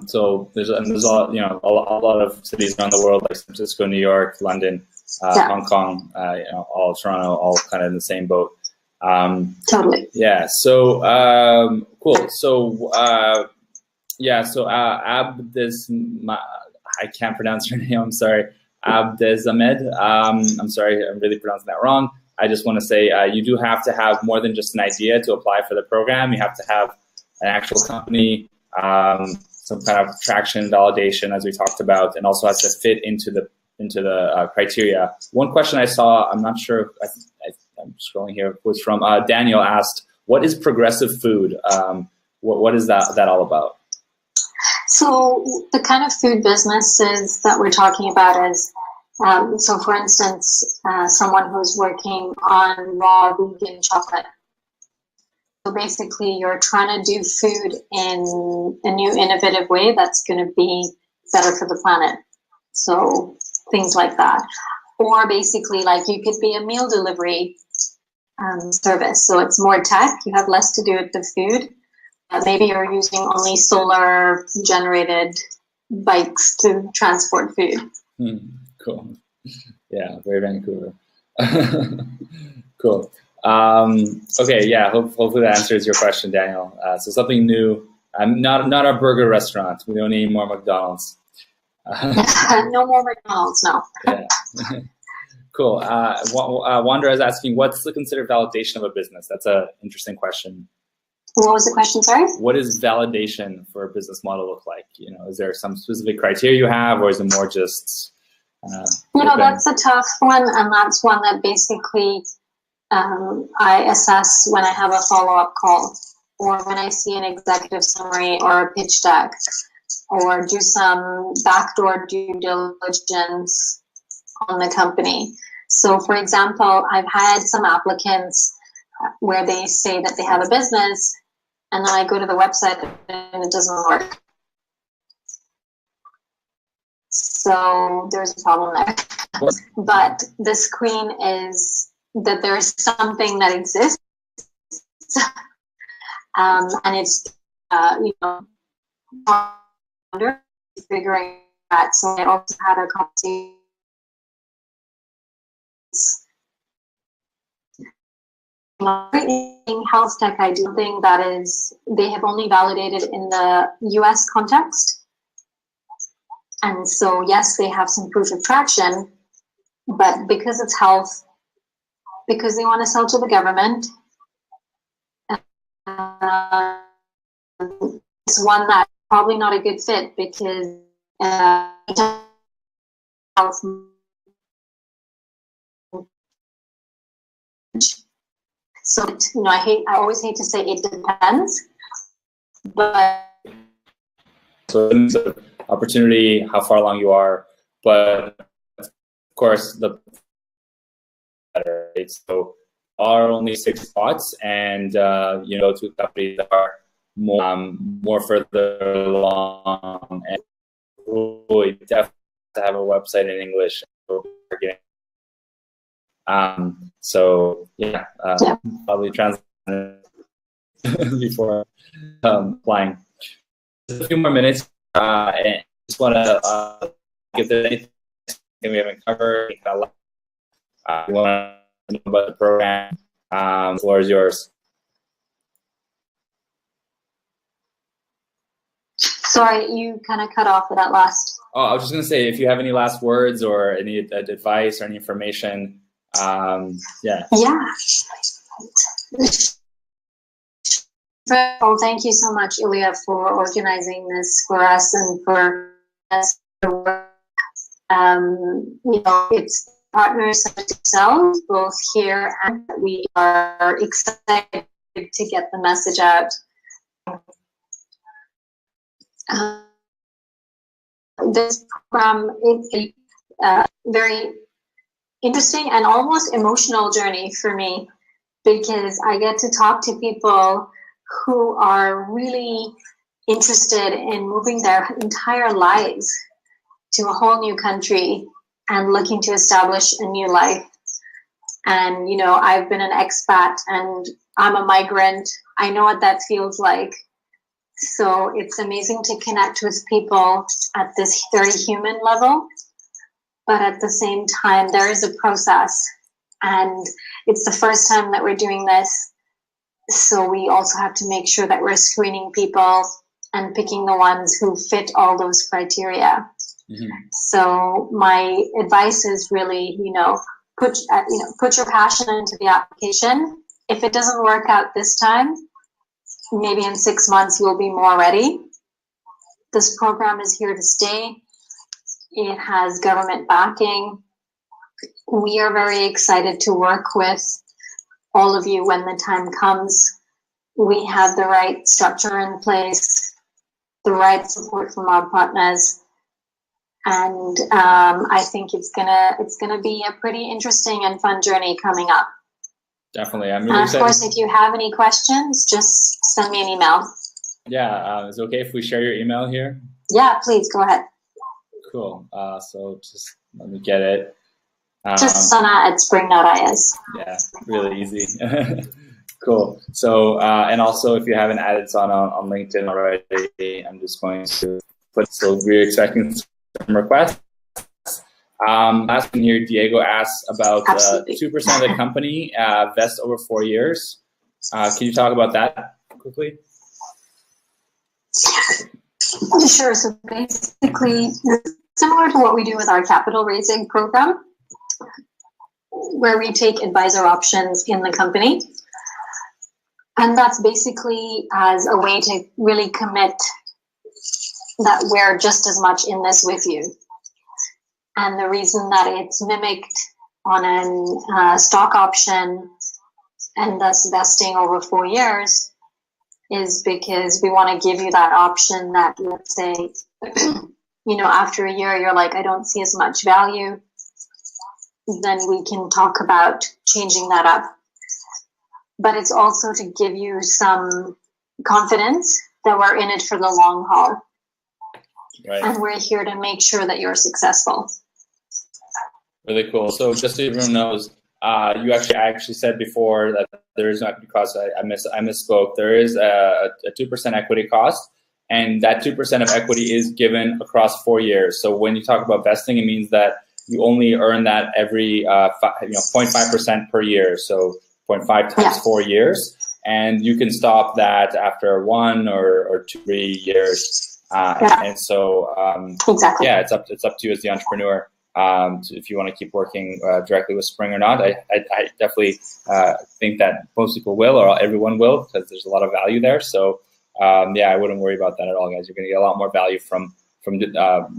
So there's a lot of cities around the world, like San Francisco, New York, London, Hong Kong, all Toronto, all kind of in the same boat. Totally. Yeah. So cool. So I can't pronounce your name. I'm sorry. Abdezamed. I'm sorry. I'm really pronouncing that wrong. I just want to say you do have to have more than just an idea to apply for the program. You have to have an actual company, some kind of traction, validation, as we talked about, and also has to fit into the into the criteria. One question I saw, I'm not sure, I'm scrolling here, was from Daniel asked, what is progressive food? What is that all about? So the kind of food businesses that we're talking about is, so for instance, someone who's working on raw vegan chocolate. So basically you're trying to do food in a new innovative way that's going to be better for the planet. So things like that. Or basically like you could be a meal delivery service. So it's more tech. You have less to do with the food. Maybe you're using only solar generated bikes to transport food. Cool. Yeah, very Vancouver. Cool. Okay, yeah, hopefully that answers your question, Daniel. So something new, not a burger restaurant. We don't need more McDonald's. No more McDonald's, no. Yeah. Cool. Wanda is asking, what's the considered validation of a business? That's an interesting question. What was the question, sorry? What does validation for a business model look like? You know, is there some specific criteria you have, or is it more just? That's a tough one, and that's one that basically I assess when I have a follow-up call, or when I see an executive summary or a pitch deck, or do some backdoor due diligence on the company. So, for example, I've had some applicants where they say that they have a business, and then I go to the website and it doesn't work. So there's a problem there. But the screen is that there's something that exists, and it's figuring that. So I also had a conversation. Health tech, I do think that is, they have only validated in the US context. And so, yes, they have some proof of traction, but because it's health, because they want to sell to the government, it's one that's probably not a good fit because health. So, I always hate to say it depends, but. So in terms of opportunity, how far along you are, but of course the better. So are only 6 spots, and to companies that are more further along, and really definitely have a website in English. So yeah, probably translate before applying. Just a few more minutes, and just want to if there's anything we haven't covered, you want to know about the program, the floor is yours. Sorry, you kind of cut off for that last. Oh, I was just going to say, if you have any last words or any advice or any information, yeah. Well, thank you so much, Ilya, for organizing this for us and for us to work. It's partners such as yourselves, both here and we are excited to get the message out. This program is a very interesting and almost emotional journey for me, because I get to talk to people who are really interested in moving their entire lives to a whole new country and looking to establish a new life. And, I've been an expat and I'm a migrant. I know what that feels like. So it's amazing to connect with people at this very human level. But at the same time, there is a process. And it's the first time that we're doing this. So we also have to make sure that we're screening people and picking the ones who fit all those criteria. Mm-hmm. So my advice is really, put your passion into the application. If it doesn't work out this time, maybe in 6 months you'll be more ready. This program is here to stay. It has government backing. We are very excited to work with all of you when the time comes. We have the right structure in place, the right support from our partners, and I think it's gonna be a pretty interesting and fun journey coming up. Definitely, I'm really excited. Of course, if you have any questions, just send me an email. Yeah, is it okay if we share your email here? Yeah, please go ahead. Cool. So just let me get it. Just sana@spring.is. Yeah, really easy. Cool. So, and also if you haven't added Sana on LinkedIn already, I'm just going to put, so we're expecting some requests. Last one here, Diego asks about 2% of the company vest over 4 years. Can you talk about that quickly? Sure. So basically, similar to what we do with our capital raising program, where we take advisor options in the company. And that's basically as a way to really commit that we're just as much in this with you. And the reason that it's mimicked on a stock option and thus vesting over 4 years is because we want to give you that option that, let's say, after a year, you're like, I don't see as much value. Then we can talk about changing that up. But it's also to give you some confidence that we're in it for the long haul. Right. And we're here to make sure that you're successful. Really cool. So just so everyone knows, you actually said before that there is no equity cost. I misspoke. There is a 2% equity cost, and that 2% of equity is given across 4 years. So when you talk about vesting, it means that you only earn that every 0.5% per year. So 0.5 times 4 years, and you can stop that after 1 or 2, 3 years. And so, exactly. Yeah, it's up to you as the entrepreneur if you want to keep working directly with Spring or not. I definitely think that most people will, or everyone will, because there's a lot of value there. So, yeah, I wouldn't worry about that at all, guys. You're going to get a lot more value from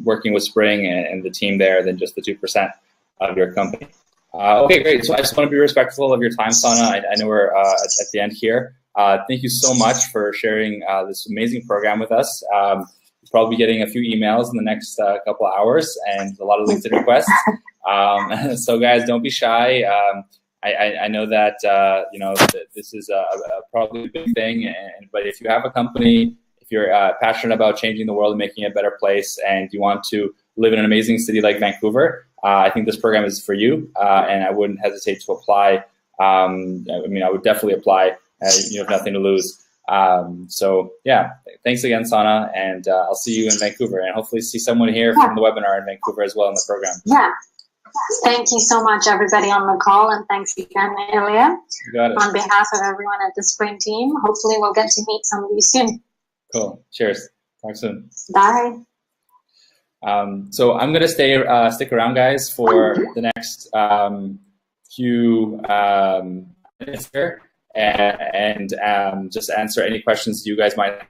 working with Spring and the team there than just the 2% of your company. Okay, great. So I just want to be respectful of your time, Sana. I know we're at the end here. Thank you so much for sharing this amazing program with us. You'll probably be getting a few emails in the next couple of hours and a lot of LinkedIn requests. So guys, don't be shy. I know that this is probably a big thing, but if you have a company, if you're passionate about changing the world and making it a better place, and you want to live in an amazing city like Vancouver, I think this program is for you, and I wouldn't hesitate to apply. I would definitely apply. You have nothing to lose. So yeah, thanks again, Sana, and I'll see you in Vancouver, and hopefully see someone here from the webinar in Vancouver as well in the program. Yeah. Thank you so much, everybody on the call, and thanks again, Ilya. You got it. On behalf of everyone at the Spring team, hopefully we'll get to meet some of you soon. Cool. Cheers. Talk soon. Bye. So I'm going to stick around, guys, for the next few minutes here, and just answer any questions you guys might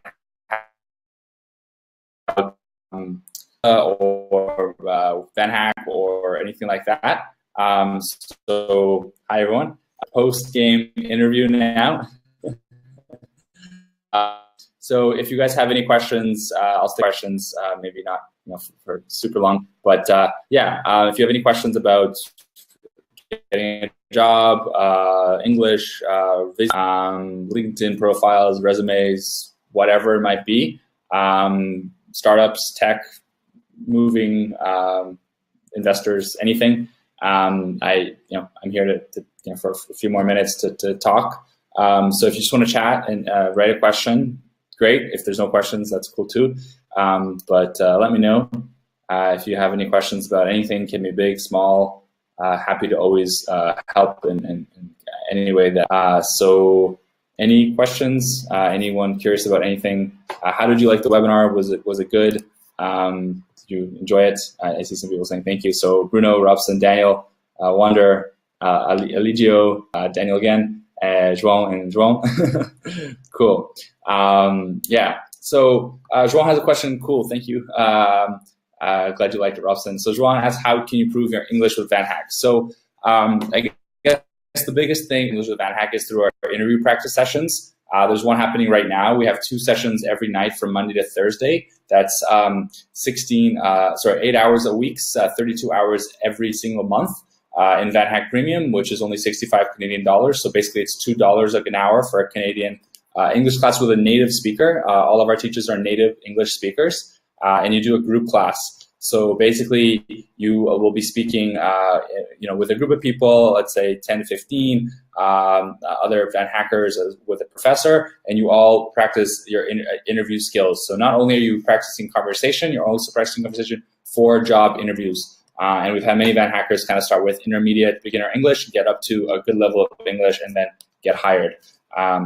have, or VanHack or anything like that. So hi, everyone. Post-game interview now. So if you guys have any questions, I'll stick questions, maybe not for super long, but yeah, if you have any questions about getting a job, English, LinkedIn profiles, resumes, whatever it might be, startups, tech, moving, investors, anything, I'm here to for a few more minutes to talk. So if you just want to chat and write a question, great. If there's no questions, that's cool too. But let me know if you have any questions about anything, can be big, small. Happy to always help in any way that. So any questions? Anyone curious about anything? How did you like the webinar? Was it good? Did you enjoy it? I see some people saying thank you. So Bruno, Robson, Daniel, Wander, Eligio, Daniel again, João and João. Cool. Yeah. So João has a question. Cool. Thank you. Glad you liked it, Robson. So Joanne asks, how can you improve your English with VanHack? So I guess the biggest thing English with VanHack is through our interview practice sessions. There's one happening right now. We have 2 sessions every night from Monday to Thursday. That's 8 hours a week, 32 hours every single month in VanHack Premium, which is only 65 Canadian dollars. So basically it's $2 an hour for a Canadian English class with a native speaker. All of our teachers are native English speakers, and you do a group class. So basically, you will be speaking, with a group of people, let's say 10 to 15 other VanHackers with a professor, and you all practice your interview skills. So not only are you practicing conversation, you're also practicing conversation for job interviews. And we've had many VanHackers kind of start with intermediate beginner English, get up to a good level of English, and then get hired.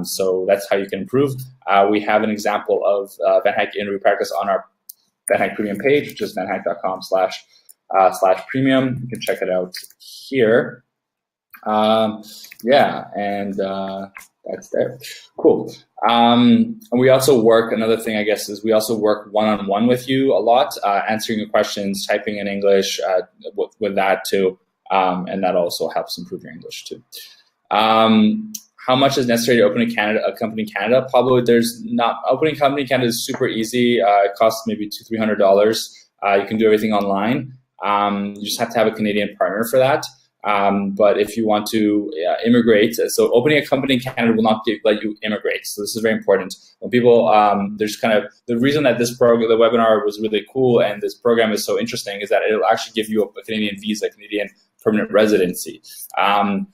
So that's how you can improve. We have an example of VanHack interview practice on our VanHack Premium page, which is vanhack.com/premium. You can check it out here. That's there. Cool. And we also work, another thing I guess is we also work one-on-one with you a lot, answering your questions, typing in English with that too. And that also helps improve your English too. How much is necessary to open a company in Canada? Probably opening a company in Canada is super easy. It costs maybe $200-300. You can do everything online. You just have to have a Canadian partner for that. But if you want to immigrate, so opening a company in Canada will not let you immigrate. So this is very important. When people, there's kind of, the reason that this program, the webinar was really cool and this program is so interesting is that it'll actually give you a Canadian visa, Canadian permanent residency,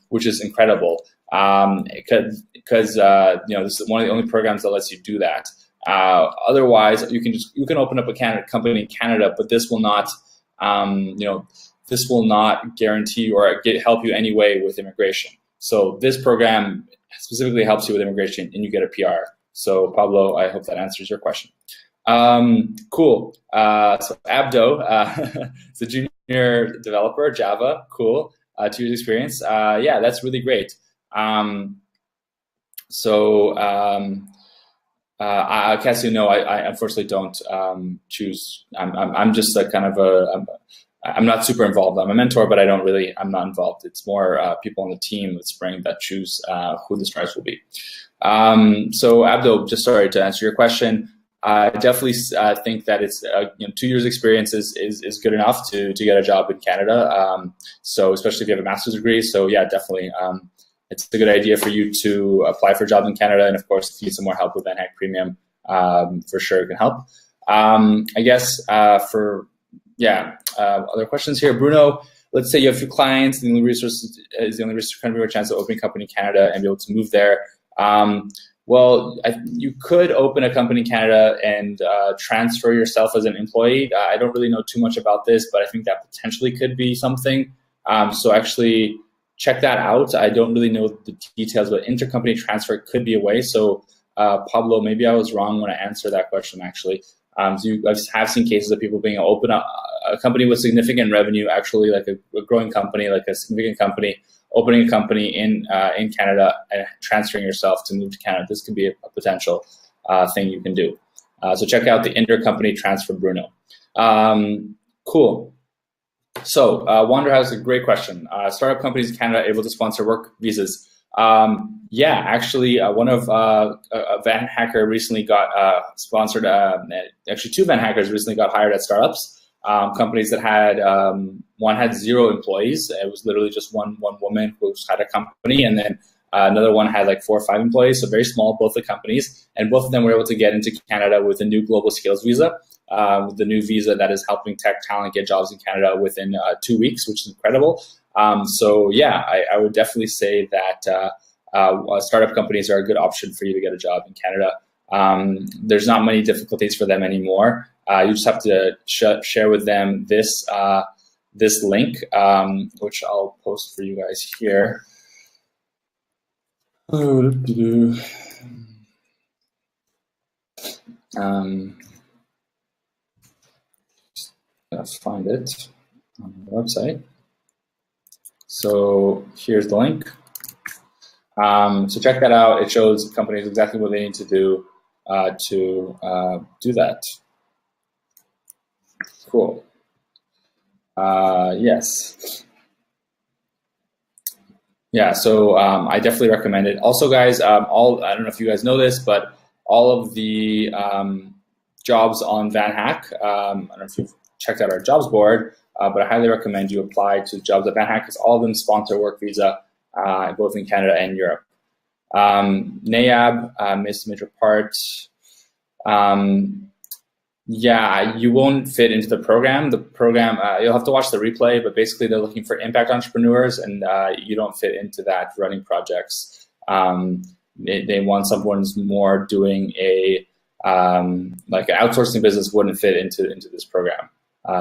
which is incredible. Because this is one of the only programs that lets you do that. Otherwise, you can open up a company in Canada, but this will not, this will not guarantee or help you anyway with immigration. So this program specifically helps you with immigration, and you get a PR. So Pablo, I hope that answers your question. Cool. So Abdo is a junior developer, Java. Cool. 2 years experience. Yeah, that's really great. Cassie, no, I unfortunately don't choose. I'm just a kind of I'm not super involved. I'm a mentor, but I'm not involved. It's more people on the team at Spring that choose who the stars will be. So Abdo, just sorry to answer your question. I definitely think that it's 2 years experience is good enough to get a job in Canada. So especially if you have a master's degree. So yeah, definitely. It's a good idea for you to apply for jobs in Canada. And of course, if you need some more help with VanHack Premium, for sure it can help. I guess other questions here. Bruno, let's say you have a few clients, the only resource is the only chance of opening a company in Canada and be able to move there. You could open a company in Canada and transfer yourself as an employee. I don't really know too much about this, but I think that potentially could be something. So actually, check that out. I don't really know the details, but intercompany transfer could be a way. So Pablo, maybe I was wrong when I answered that question actually. I have seen cases of people being open a company with significant revenue, actually like a growing company, like a significant company, opening a company in Canada and transferring yourself to move to Canada. This could be a potential thing you can do. So check out the intercompany transfer, Bruno. Cool. So Wander has a great question. Startup companies in Canada able to sponsor work visas? Yeah, actually, one of VanHacker recently got sponsored. Actually, 2 VanHackers recently got hired at startups. Companies that had one had 0 employees. It was literally just one woman who had a company, and then another one had like 4 or 5 employees. So very small, both the companies, and both of them were able to get into Canada with a new global skills visa. The new visa that is helping tech talent get jobs in Canada within 2 weeks, which is incredible. So yeah, I would definitely say that startup companies are a good option for you to get a job in Canada. There's not many difficulties for them anymore. You just have to share with them this link, which I'll post for you guys here. Let's find it on the website. So here's the link. So check that out. It shows companies exactly what they need to do that. Cool. Yes. Yeah, so I definitely recommend it. Also, guys, I don't know if you guys know this, but all of the jobs on VanHack, I don't know if you've checked out our jobs board, but I highly recommend you apply to jobs at VanHack because all of them sponsor work visa, both in Canada and Europe. NAYAB, Miss Major Part. Yeah, you won't fit into the program. The program, you'll have to watch the replay, but basically they're looking for impact entrepreneurs, and you don't fit into that running projects. They want someone who's more doing a like an outsourcing business wouldn't fit into this program.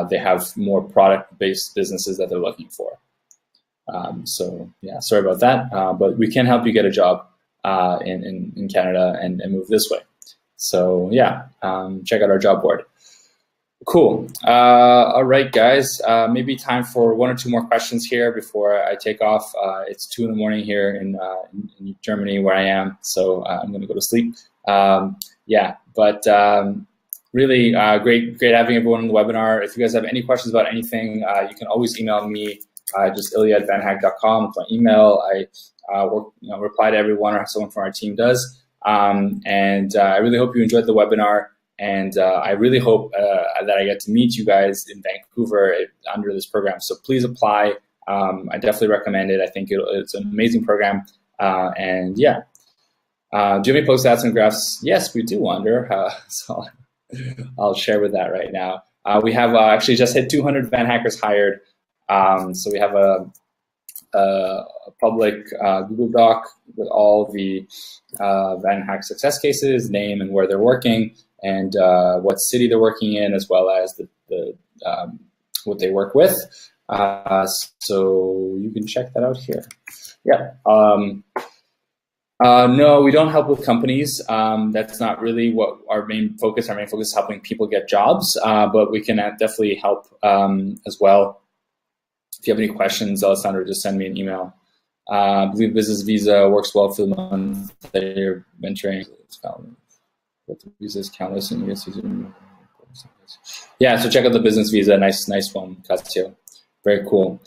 They have more product-based businesses that they're looking for. So yeah, sorry about that, but we can help you get a job in Canada and move this way. So yeah, check out our job board. Cool. All right, guys. Maybe time for one or two more questions here before I take off. It's 2 in the morning here in Germany where I am, so I'm going to go to sleep. Yeah, but really great having everyone on the webinar. If you guys have any questions about anything, you can always email me. Just ilya@vanhack.com. It's my email. I reply to everyone, or someone from our team does. And I really hope you enjoyed the webinar, and I really hope that I get to meet you guys in Vancouver under this program. So please apply. I definitely recommend it. I think it's an amazing program. And yeah, do you have any post stats and graphs? Yes, we do, Wander. So I'll share with that right now. We have actually just hit 200 VanHackers hired. So we have a public Google Doc with all the VanHack success cases, name and where they're working, and what city they're working in, as well as the what they work with. So you can check that out here. Yeah. No, we don't help with companies. That's not really what our main focus. Our main focus is helping people get jobs, but we can definitely help as well. If you have any questions, Alessandro, just send me an email. I believe business visa works well for the month that you're venturing. But the visas countless and yeah, so check out the business visa. Nice one, Casio. Very cool.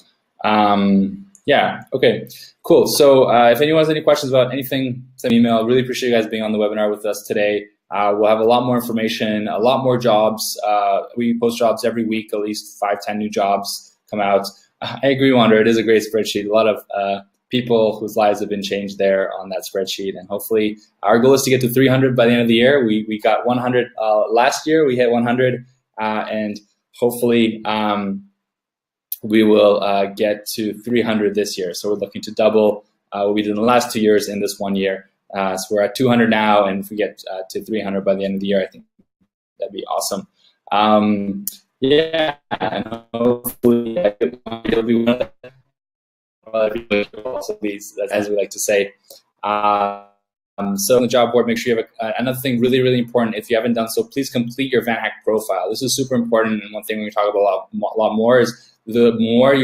Yeah, okay, cool. So if anyone has any questions about anything, send me an email. I really appreciate you guys being on the webinar with us today. We'll have a lot more information, a lot more jobs. We post jobs every week, at least 5-10 new jobs come out. I agree, Wander. It is a great spreadsheet. A lot of people whose lives have been changed there on that spreadsheet. And hopefully our goal is to get to 300 by the end of the year. We got 100 last year. We hit 100. And hopefully we will get to 300 this year. So we're looking to double what we did in the last 2 years in this 1 year. So we're at 200 now. And if we get to 300 by the end of the year, I think that'd be awesome. Yeah, and hopefully it'll be one of the, as we like to say. So on the job board, make sure you have another thing really important. If you haven't done so, please complete your VanHack profile. This is super important, and one thing we talk about a lot more is the more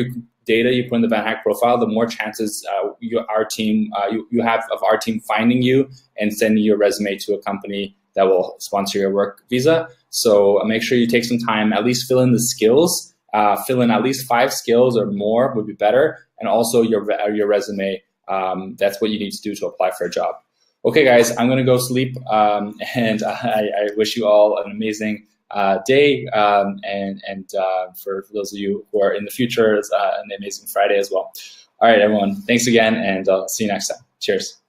data you put in the VanHack profile, the more chances you have of our team finding you and sending your resume to a company that will sponsor your work visa. So make sure you take some time, at least fill in the skills, fill in at least 5 skills or more would be better. And also your resume, that's what you need to do to apply for a job. Okay, guys, I'm gonna go sleep, and I wish you all an amazing day, and for those of you who are in the future, an amazing Friday as well. All right, everyone, thanks again, and I'll see you next time. Cheers.